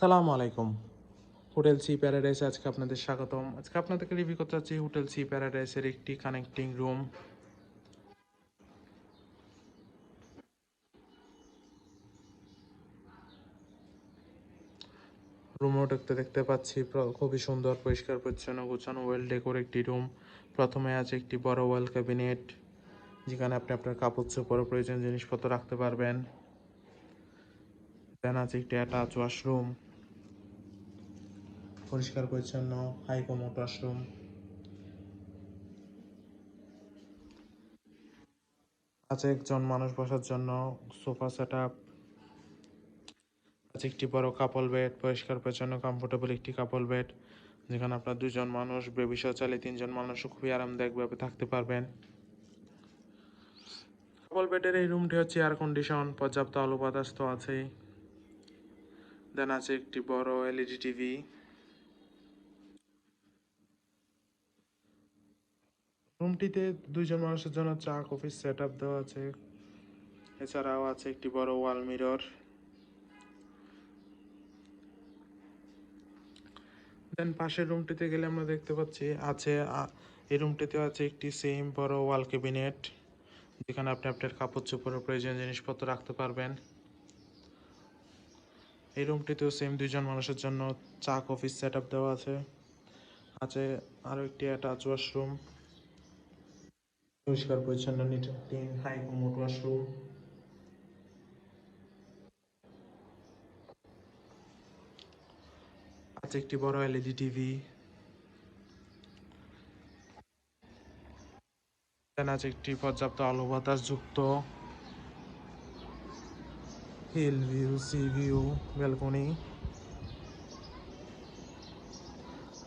সালামু আলাইকুম। Hotel sea প্যারাডাইসে আজকে আপনাদের স্বাগতম। আজকে আপনাদেরকে রিভিউ করতে যাচ্ছি হোটেল সি প্যারাডাইসের একটি কানেক্টিং রুম। রুমও দেখতে পাচ্ছি খুবই সুন্দর, পরিষ্কার পরিচ্ছন্ন, গোছানো, ওয়েল ডেকোর একটি রুম। প্রথমে আছে একটি বড় ওয়াল ক্যাবিনেট, যেখানে আপনি আপনার কাপড় চোপড় প্রয়োজনীয় জিনিসপত্র রাখতে পারবেন। দেন আছে একটি অ্যাটাচ ওয়াশরুম, পরিষ্কার পরিচ্ছন্ন হাই কমোড ওয়াশরুম। আছে একজন মানুষ বসার জন্য সোফা সেট আপ। আছে একটি বড় কাপল বেড, পরিষ্কার পরিচ্ছন্ন কমফোর্টেবল একটি কাপল বেড, যেখানে আপনার দুজন মানুষ, বেবি সহ চাইলে তিনজন মানুষও খুবই আরামদায়কভাবে থাকতে পারবেন। কাপল বেডের এই রুমটি হচ্ছে এয়ার কন্ডিশন, পর্যাপ্ত আলো বাতাস তো আছেই। দেন আছে একটি বড় এলইডি টিভি। রুমটিতে দুইজন মানুষের জন্য চা কফির সেট আপ দেওয়া আছে। এছাড়াও আছে একটি বড় ওয়াল মিরর। দেন পাশের রুমটিতে গেলে আমরা দেখতে পাচ্ছি এই রুমটিতে আছে একটি সেম বড় ওয়াল ক্যাবিনেট, যেখানে আপনি আপনার কাপড় চোপড়ের প্রয়োজনীয় জিনিসপত্র রাখতে পারবেন। এই রুমটিতেও সেম দুইজন মানুষের জন্য চা কফির সেট আপ দেওয়া আছে। আছে আরও একটি অ্যাটাচ ওয়াশরুম, পরিষ্কার পরিচ্ছন্ন neat clean high commode washroom. আছে একটি বড় এলইডি টিভি। আছে একটি পর্যাপ্ত আলো বাতাস যুক্ত hill view, sea view, balcony.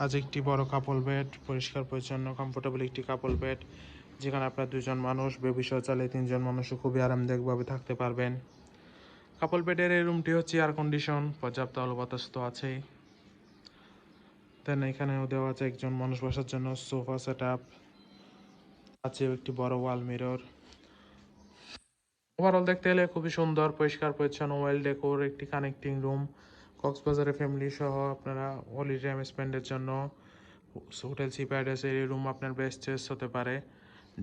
আছে একটি বড় কাপল বেড, পরিষ্কার পরিচ্ছন্ন কমফোর্টেবল একটি কাপল বেড, যেখানে আপনার দুজন মানুষ, বেবি সহ চাইলে তিনজন মানুষও খুবই আরামদায়কভাবে থাকতে পারবেন। কাপল বেডের এই রুমটি হচ্ছে এয়ার কন্ডিশন, পর্যাপ্ত আলো বাতাস তো আছেই। দেন এখানেও দেওয়া আছে একজন মানুষ বসার জন্য সোফা সেট আপ। আছে একটি বড় ওয়াল মিরর। ওভারঅল দেখতে গেলে খুবই সুন্দর, পরিষ্কার পরিচ্ছন্ন, ওয়েল ডেকোর একটি কানেক্টিং রুম। কক্সবাজারের ফ্যামিলি সহ আপনারা হলিডে টাইম স্পেন্ডের জন্য হোটেল সি প্যারাডাইসের এই রুম আপনার বেস্ট চয়েস হতে পারে।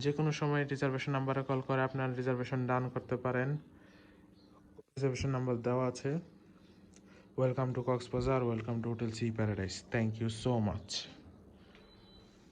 যে কোনো সময় রিজার্ভেশন নাম্বারে কল করে আপনার রিজার্ভেশন ডান করতে পারেন। রিজার্ভেশন নাম্বার দেওয়া আছে। Welcome to Cox's Bazar, welcome to hotel sea paradise. Thank you so much.